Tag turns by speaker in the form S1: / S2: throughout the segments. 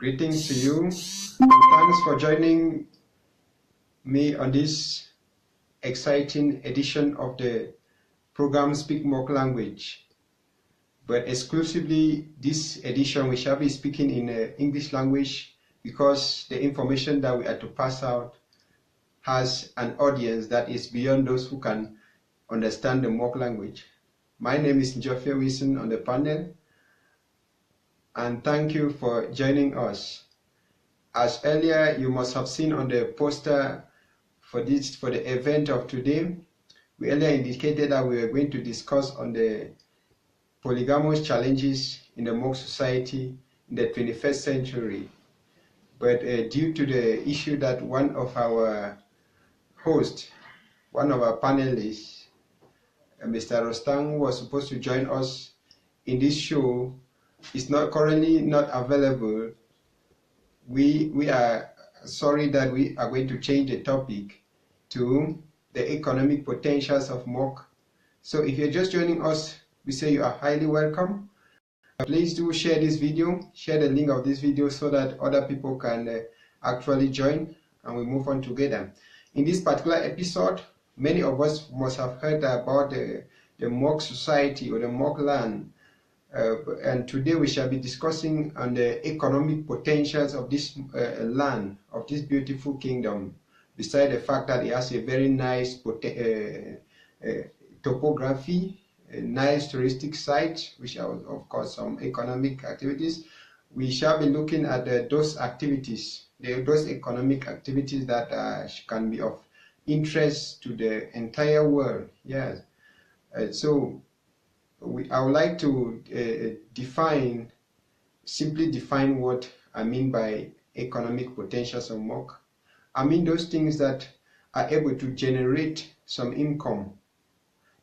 S1: Greetings to you, and thanks for joining me on this exciting edition of the program Speak M'muock Language. But exclusively this edition we shall be speaking in English language because the information that we are to pass out has an audience that is beyond those who can understand the M'muock language. My name is Njofie Wilson on the panel, and thank you for joining us. As earlier you must have seen on the poster for the event of today, we earlier indicated that we were going to discuss on the polygamous challenges in the M'muock society in the 21st century. But due to the issue that one of our hosts, one of our panelists, Mr. Rostang, was supposed to join us in this show, is currently not available. We are sorry that we are going to change the topic to the economic potentials of M'muock. So if you're just joining us, we say you are highly welcome. Please do share this video, share the link of this video so that other people can actually join and we move on together. In this particular episode, many of us must have heard about the M'muock society or the M'muock land. And today we shall be discussing on the economic potentials of this land, of this beautiful kingdom, beside the fact that it has a very nice topography, a nice touristic site, which are of course some economic activities. We shall be looking at those activities, those economic activities that can be of interest to the entire world. Yes. So I would like to simply define what I mean by economic potentials of M'muock. I mean those things that are able to generate some income,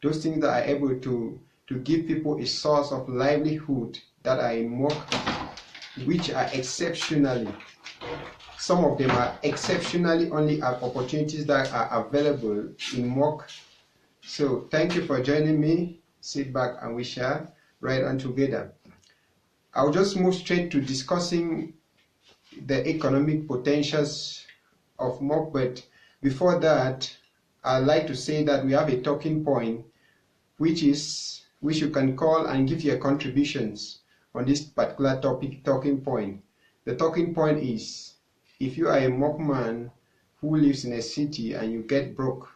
S1: those things that are able to give people a source of livelihood that are in M'muock, which are exceptionally, some of them are exceptionally only opportunities that are available in M'muock. So thank you for joining me. Sit back and we shall ride on together. I'll just move straight to discussing the economic potentials of M'muock, but before that, I'd like to say that we have a talking point, which you can call and give your contributions on this particular topic. Talking point. The talking point is, if you are a M'muock man who lives in a city and you get broke,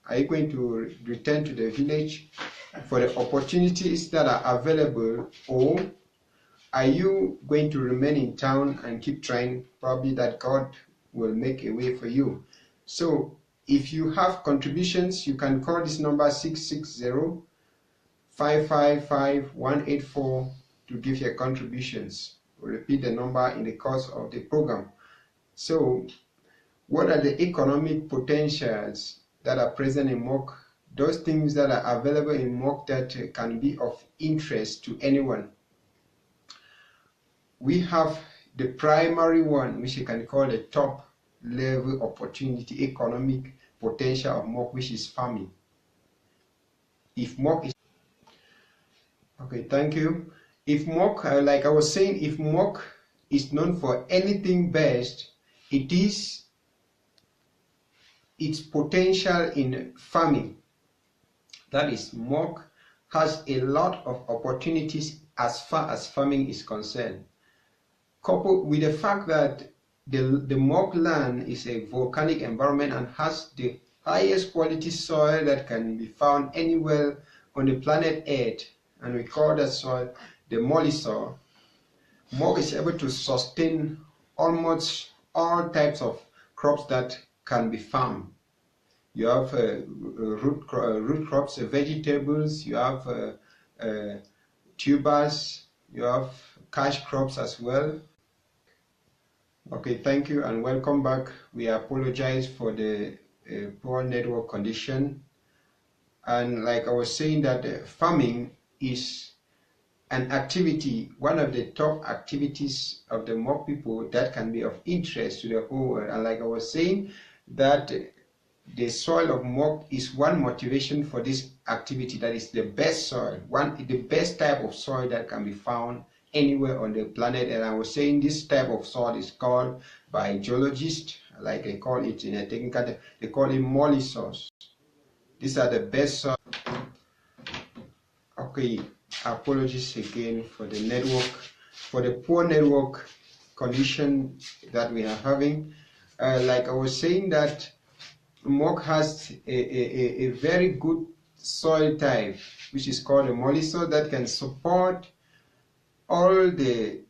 S1: are you going to return to the village for the opportunities that are available, or are you going to remain in town and keep trying, probably that God will make a way for you? So if you have contributions, you can call this number 660-555-184 to give your contributions. We'll repeat the number in the course of the program. So what are the economic potentials that are present in M'muock? Those things that are available in M'muock that can be of interest to anyone. We have the primary one, which you can call the top level opportunity, economic potential of M'muock, which is farming. If M'muock is okay, thank you. If M'muock, like I was saying, if M'muock is known for anything best, it is its potential in farming. That is, M'muock has a lot of opportunities as far as farming is concerned, coupled with the fact that the M'muock land is a volcanic environment and has the highest quality soil that can be found anywhere on the planet Earth, and we call that soil the molly soil. M'muock is able to sustain almost all types of crops that can be farmed. You have root crops, vegetables, you have tubers, you have cash crops as well. Okay, thank you and welcome back. We apologize for the poor network condition. And like I was saying, that farming is an activity, one of the top activities of the M'muock people that can be of interest to the whole world. And like I was saying, that the soil of M'muock is one motivation for this activity. That is the best soil, the best type of soil that can be found anywhere on the planet. And I was saying this type of soil is called by geologists, like they call it in a technical, they call it molly soils. These are the best soil. Okay, apologies again for the network, for the poor network condition that we are having. Like I was saying, that MUNED has a very good soil type, which is called a molly soil, that can support all the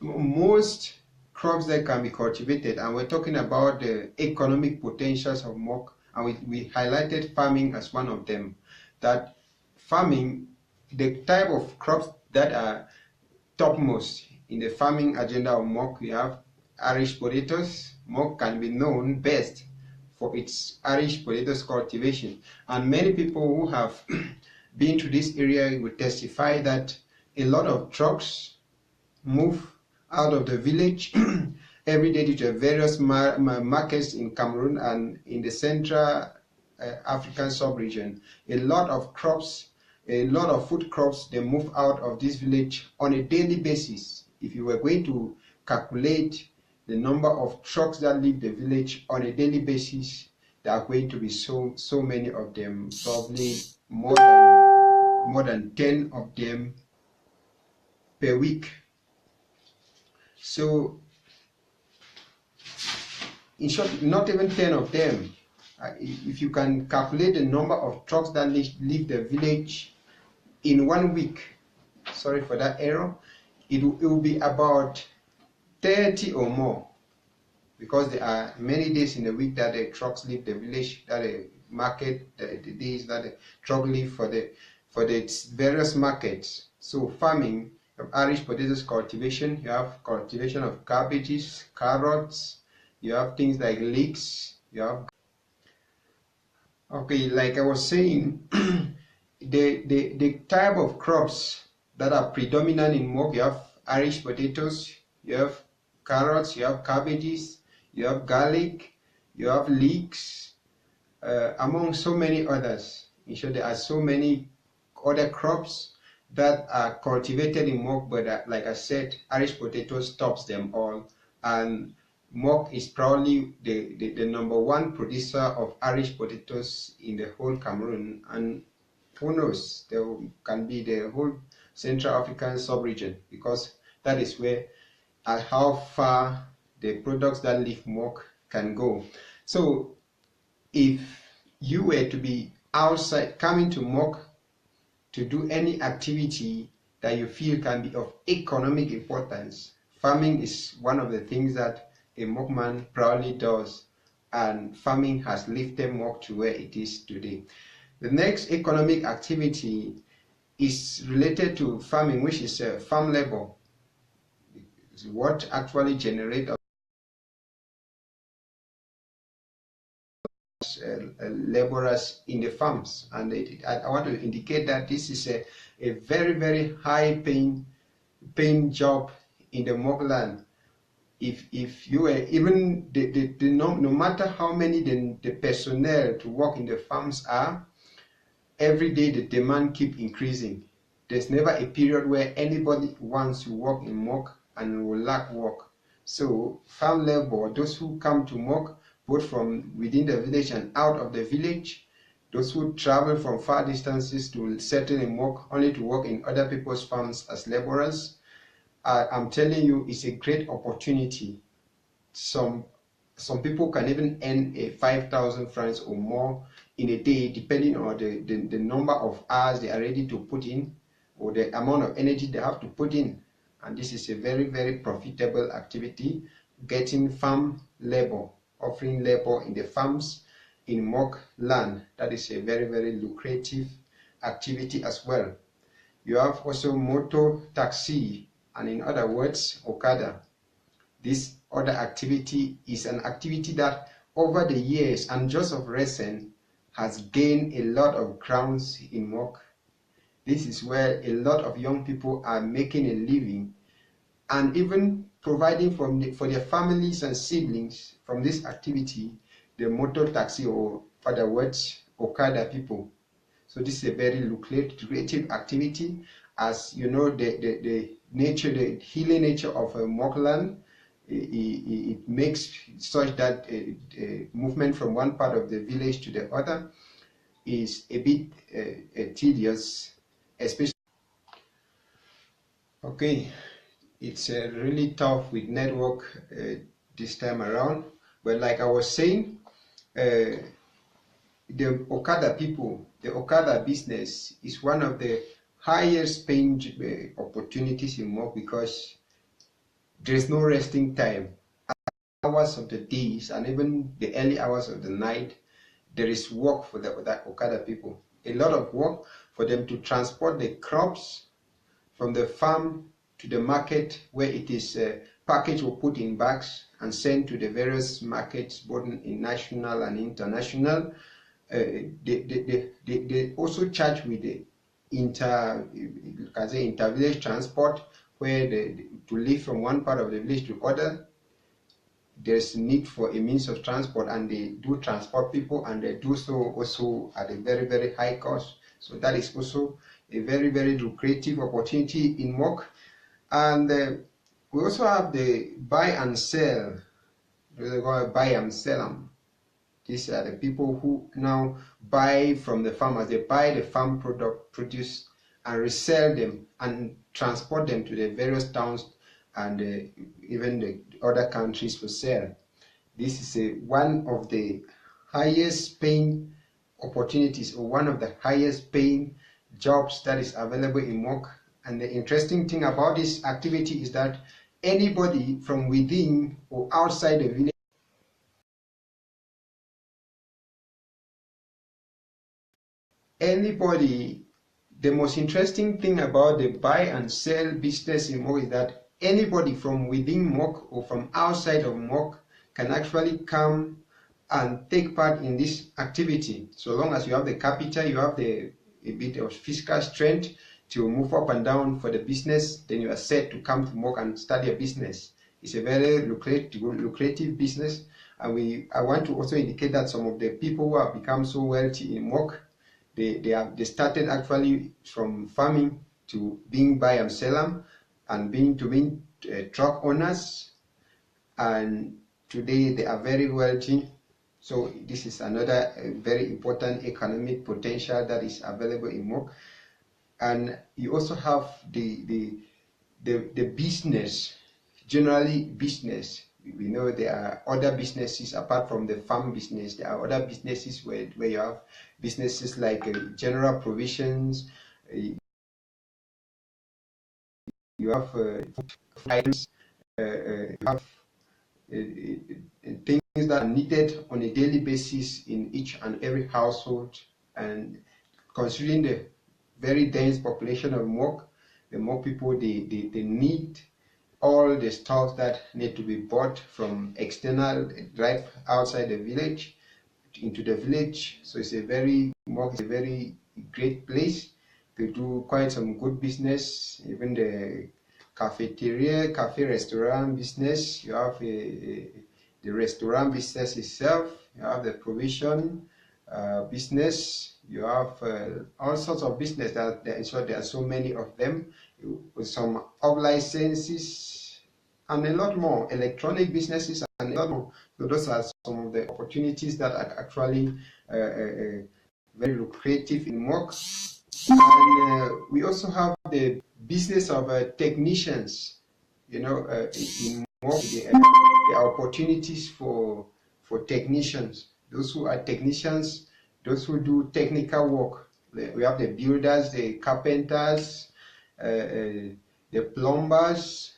S1: most crops that can be cultivated. And we're talking about the economic potentials of MUNED, and we highlighted farming as one of them. That farming, the type of crops that are topmost in the farming agenda of MUNED, we have Irish potatoes. MUNED can be known best for its Irish potatoes cultivation, and many people who have been to this area will testify that a lot of trucks move out of the village every day due to various markets in Cameroon and in the Central African sub-region. A lot of crops, a lot of food crops, they move out of this village on a daily basis. If you were going to calculate the number of trucks that leave the village on a daily basis, there are going to be so many of them, probably more than 10 of them per week. So in short, not even 10 of them. If you can calculate the number of trucks that leave the village in 1 week, sorry for that error, it will be about 30 or more, because there are many days in the week that the trucks leave the village, that the market, the days that the truck leave for the various markets. So farming, you have Irish potatoes cultivation, you have cultivation of cabbages, carrots, you have things like leeks, you have, okay, like I was saying, the type of crops that are predominant in MUNED, you have Irish potatoes, you have carrots, you have cabbages, you have garlic, you have leeks, among so many others. In short, there are so many other crops that are cultivated in MUNED, but like I said, Irish potatoes tops them all, and MUNED is probably the #1 producer of Irish potatoes in the whole Cameroon, and who knows, there can be the whole Central African sub-region, because that is where how far the products that leave MUNED can go. So if you were to be outside, coming to MUNED to do any activity that you feel can be of economic importance, farming is one of the things that a MUNED man proudly does, and farming has lifted MUNED to where it is today. The next economic activity is related to farming, which is farm labor. It's what actually generates laborers in the farms, and I want to indicate that this is a very high paying job in the MUNED land. If you were even no matter how many the personnel to work in the farms are, every day the demand keep increasing. There's never a period where anybody wants to work in MUNED and will lack work. So farm labor, those who come to MUNED, both from within the village and out of the village, those who travel from far distances to settle in MUNED only to work in other people's farms as laborers, I'm telling you, it's a great opportunity. Some people can even earn 5,000 francs or more in a day, depending on the number of hours they are ready to put in, or the amount of energy they have to put in. And this is a very profitable activity, getting farm labor, offering labor in the farms in MUNED land. That is a very lucrative activity as well. You have also motor taxi, and in other words, Okada. This other activity is an activity that over the years and just of recent has gained a lot of grounds in MUNED. This is where a lot of young people are making a living and even providing for their families and siblings from this activity, the motor taxi, or other words, Okada people. So this is a very lucrative activity. As you know, the nature, the hilly nature of M'muock land, it makes such that movement from one part of the village to the other is a bit tedious, especially. Okay, it's really tough with network this time around, but like I was saying, the Okada people, the Okada business is one of the highest paying opportunities in M'muock because there is no resting time. Hours of the days and even the early hours of the night, there is work for that Okada people. A lot of work for them to transport the crops from the farm to the market where it is packaged or put in bags and sent to the various markets, both in national and international. They also charge with the inter-village transport, where to live from one part of the village to other, there's need for a means of transport, and they do transport people, and they do so also at a very, very high cost. So that is also a very, very lucrative opportunity in M'muock. And we also have the buy and sell. They call it buy and sell them. These are the people who now buy from the farmers. They buy the farm produce and resell them and transport them to the various towns and even the other countries for sale. This is one of the highest paying opportunities, or one of the highest paying jobs that is available in M'muock. And the interesting thing about this activity is that anybody from within or outside the village, the most interesting thing about the buy and sell business in M'muock is that anybody from within M'muock or from outside of M'muock can actually come and take part in this activity. So long as you have the capital, you have a bit of fiscal strength to move up and down for the business, then you are set to come to M'muock and start your business. It's a very lucrative business, and I want to also indicate that some of the people who have become so wealthy in M'muock, they started actually from farming to being buy and sell and being truck owners, and today they are very wealthy. So this is another very important economic potential that is available in M'muock. And you also have the business, generally business. We know there are other businesses apart from the farm business. There are other businesses where you have businesses like general provisions. You have items. You have things that are needed on a daily basis in each and every household. And considering the very dense population of M'muock, the M'muock people, they need all the stuff that need to be bought from external, right outside the village into the village. So M'muock is a very great place to do quite some good business. Even the cafe restaurant business, you have the restaurant business itself, you have the provision business, you have all sorts of business there are so many of them, with some of licenses and a lot more, electronic businesses and a lot more. So those are some of the opportunities that are actually very lucrative in M'muock. And we also have the business of technicians. In M'muock, there are opportunities for technicians. Those who are technicians, those who do technical work. We have the builders, the carpenters, the plumbers,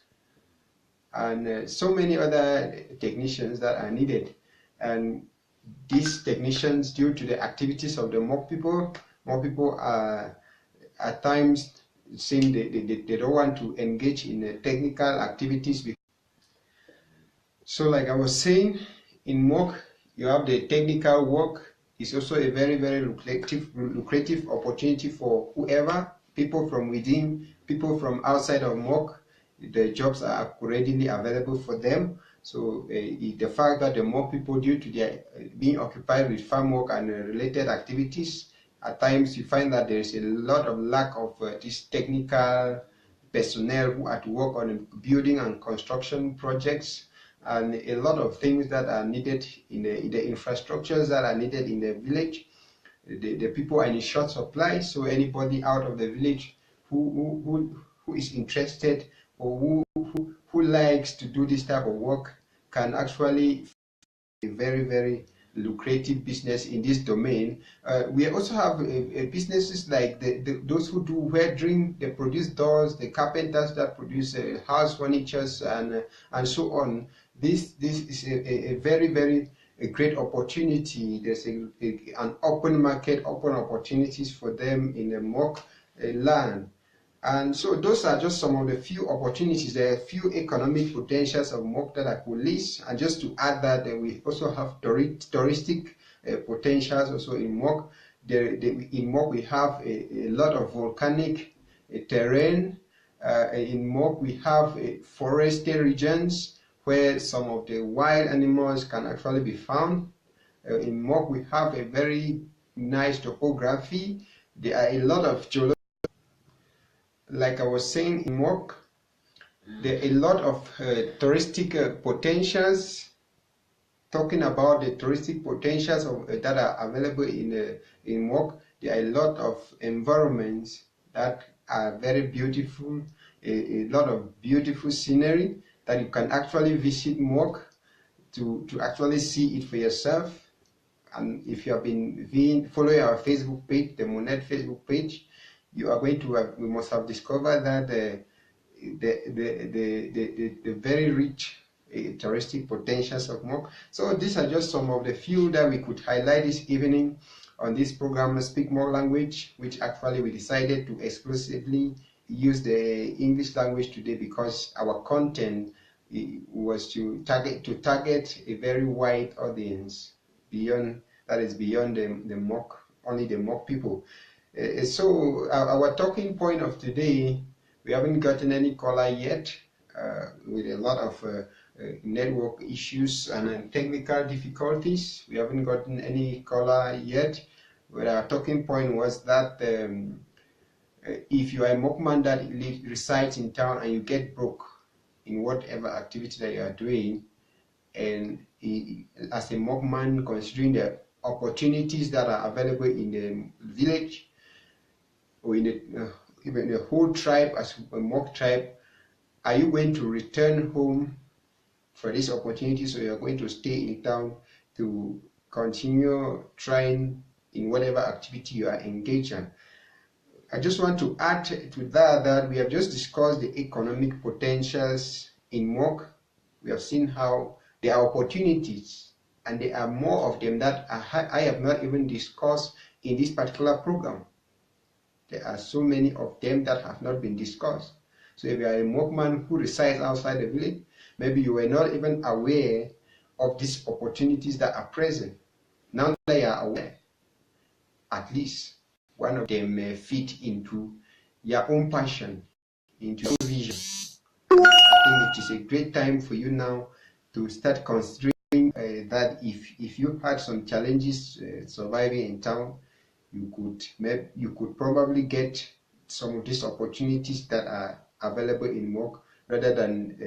S1: and so many other technicians that are needed. And these technicians, due to the activities of the M'muock people are at times saying they don't want to engage in technical activities. So like I was saying, in M'muock, you have the technical work. It's also a very, very lucrative opportunity for whoever, people from within, people from outside of M'muock. The jobs are readily available for them. So the fact that the M'muock people, due to their being occupied with farm work and related activities, at times you find that there is a lot of lack of this technical personnel who are to work on building and construction projects, and a lot of things that are needed in the infrastructures that are needed in the village. The people are in short supply, so anybody out of the village who is interested or who likes to do this type of work can actually a very, very lucrative business in this domain. We also have businesses like those who do welding, they produce doors, the carpenters that produce house furnitures and so on. This is a very, very great opportunity. There's an open market, open opportunities for them in the M'muock land. And so those are just some of the few opportunities. There are few economic potentials of M'muock that I could list. And just to add that, we also have touristic potentials also in M'muock. In M'muock we have a lot of volcanic terrain. In M'muock we have forested regions where some of the wild animals can actually be found. In M'muock we have a very nice topography. There are a lot of geological, like I was saying, in M'muock, there are a lot of touristic potentials. Talking about the touristic potentials that are available in M'muock, there are a lot of environments that are very beautiful, a lot of beautiful scenery that you can actually visit M'muock to actually see it for yourself. And if you have been following our Facebook page, the MUNED Facebook page, you are going to we must have discovered that the very rich touristic potentials of M'muock. So these are just some of the few that we could highlight this evening on this program, Speak M'muock Language, which actually we decided to exclusively use the English language today because our content was to target a very wide audience beyond the M'muock, only the M'muock people. So our talking point of today, we haven't gotten any caller yet, with a lot of network issues and technical difficulties. We haven't gotten any caller yet. But our talking point was that if you are a M'muockman that resides in town and you get broke in whatever activity that you are doing, and as a M'muockman, considering the opportunities that are available in the village or in even the whole tribe as a M'muock tribe, are you going to return home for these opportunities, or you are going to stay in town to continue trying in whatever activity you are engaged in? I just want to add to that we have just discussed the economic potentials in M'muock. We have seen how there are opportunities, and there are more of them that I have not even discussed in this particular program. There are so many of them that have not been discussed. So if you are a M'muockman who resides outside the village, maybe you were not even aware of these opportunities that are present. Now that you are aware, at least one of them may fit into your own passion, into your vision. I think it is a great time for you now to start considering that if you had some challenges surviving in town, you could probably get some of these opportunities that are available in M'muock, rather than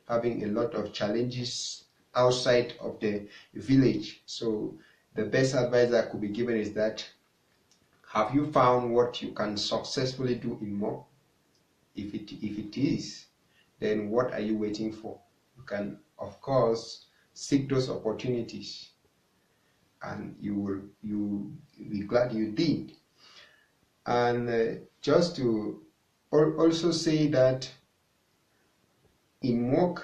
S1: having a lot of challenges outside of the village. So the best advice that could be given is that, have you found what you can successfully do in M'muock? If it is, then what are you waiting for? You can, of course, seek those opportunities, and you'll be glad you did. And just to also say that in M'muock,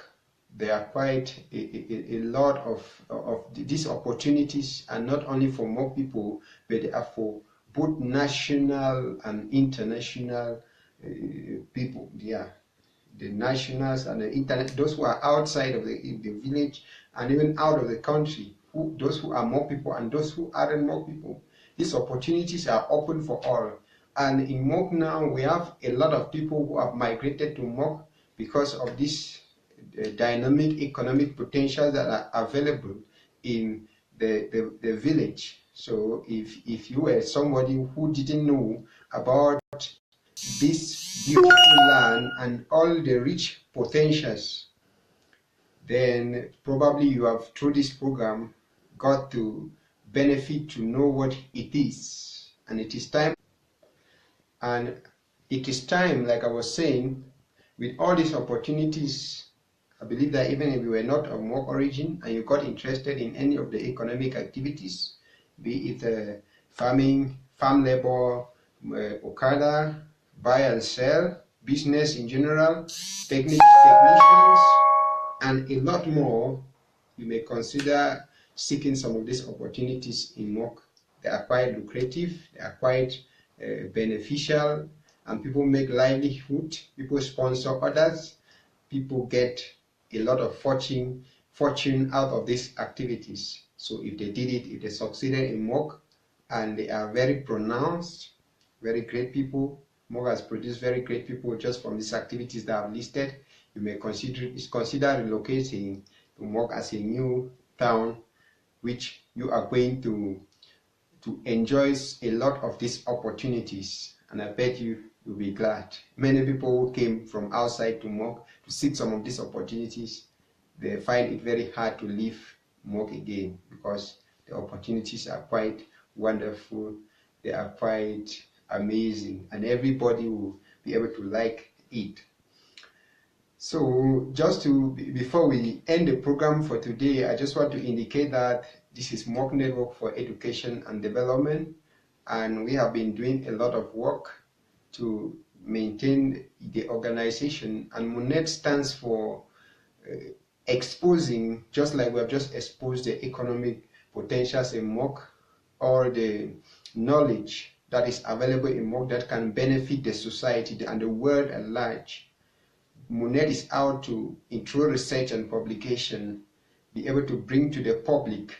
S1: there are quite a lot of these opportunities, and not only for M'muock people, but they are for both national and international people. Yeah, the nationals and the internet, those who are outside of the village and even out of the country, those who are M'muock people and those who aren't M'muock people. These opportunities are open for all. And in M'muock now, we have a lot of people who have migrated to M'muock because of this dynamic economic potential that are available in the village. So if you were somebody who didn't know about this beautiful land and all the rich potentials, then probably you have, through this program, got to benefit to know what it is. And it is time, like I was saying, with all these opportunities, I believe that even if you were not of M'muock origin and you got interested in any of the economic activities, be it farming, farm labor, Okada, buy and sell, business in general, technicians, and a lot more, you may consider seeking some of these opportunities in M'muock. They are quite lucrative, they are quite beneficial, and people make livelihood, people sponsor others, people get a lot of fortune out of these activities. So if they did it, if they succeeded in M'muock, and they are very pronounced, very great people, M'muock has produced very great people just from these activities that I've listed, you may consider relocating to M'muock as a new town, which you are going to enjoy a lot of these opportunities, and I bet you'll be glad. Many people who came from outside to M'muock to seek some of these opportunities, they find it very hard to leave M'muock again because the opportunities are quite wonderful, they are quite amazing, and everybody will be able to like it. So before we end the program for today, I just want to indicate that this is M'muock Network for Education and Development, and we have been doing a lot of work to maintain the organization, and MUNED stands for exposing, just like we have just exposed the economic potentials in M'muock, or the knowledge that is available in M'muock that can benefit the society and the world at large. MUNED is out to, through research and publication, be able to bring to the public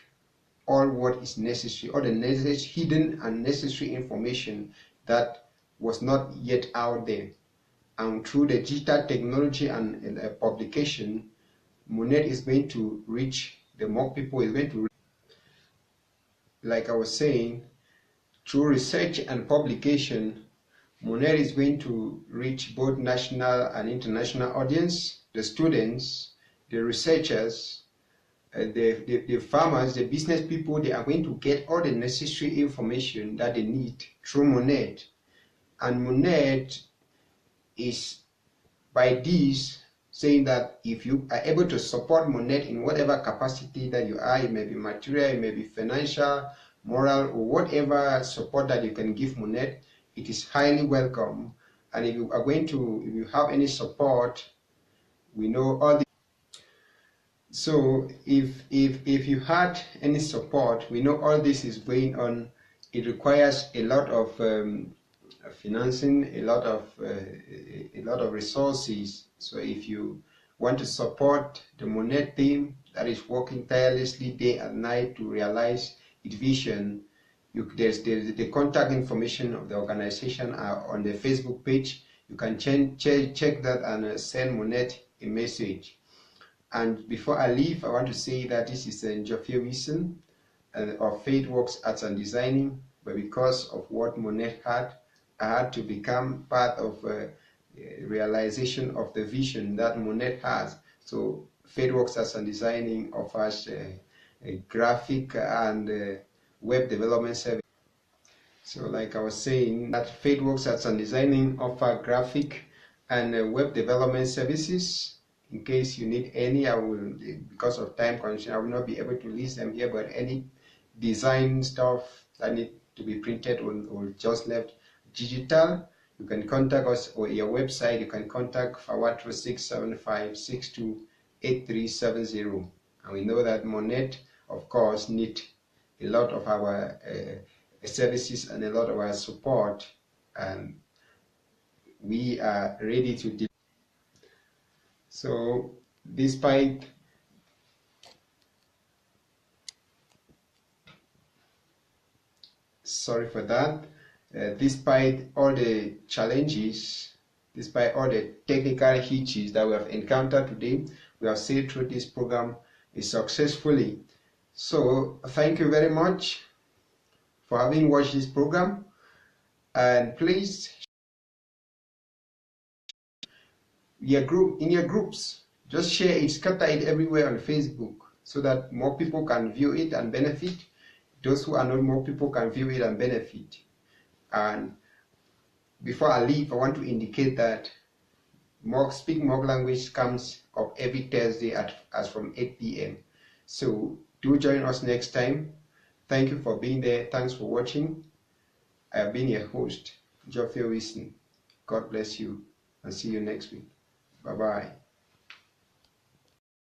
S1: all what is necessary, all the necessary hidden and necessary information that was not yet out there. And through the digital technology and publication, MUNED is going to reach the M'muock people, is going to, like I was saying, through research and publication, MUNED is going to reach both national and international audience, the students, the researchers, the farmers, the business people. They are going to get all the necessary information that they need through MUNED. And MUNED is, by this, saying that if you are able to support MUNED in whatever capacity that you are, it may be material, it may be financial, moral, or whatever support that you can give MUNED, it is highly welcome. And if you have any support, we know all the. So if you had any support, we know all this is going on. It requires a lot of financing, a lot of resources. So if you want to support the MUNED team that is working tirelessly day and night to realize its vision, there's the contact information of the organization on the Facebook page. You can check that and send MUNED a message. And before I leave, I want to say that this is Njofie Wilson of Faith Works Arts and Designing, but because of what MUNED had, I had to become part of realization of the vision that MUNED has. So Faith Works Arts and Designing offers a graphic and web development service. So like I was saying, that Faith Works Arts and Designing offer graphic and web development services. In case you need any, I will, because of time constraint, I will not be able to list them here, but any design stuff that need to be printed or just left digital, you can contact us, or your website, you can contact forward to 675628370. And we know that MUNED, of course, need a lot of our services and a lot of our support, and we are ready to deliver. So despite despite all the challenges, despite all the technical hitches that we have encountered today, we have sailed through this program successfully. So thank you very much for having watched this program, and please in your groups. Just share it, scatter it everywhere on Facebook so that more people can view it and benefit. Those who are not, more people can view it and benefit. And before I leave, I want to indicate that Speak M'muock language comes up every Thursday as from 8 p.m. So do join us next time. Thank you for being there. Thanks for watching. I have been your host, Njofie Wilson. God bless you and see you next week. Bye-bye.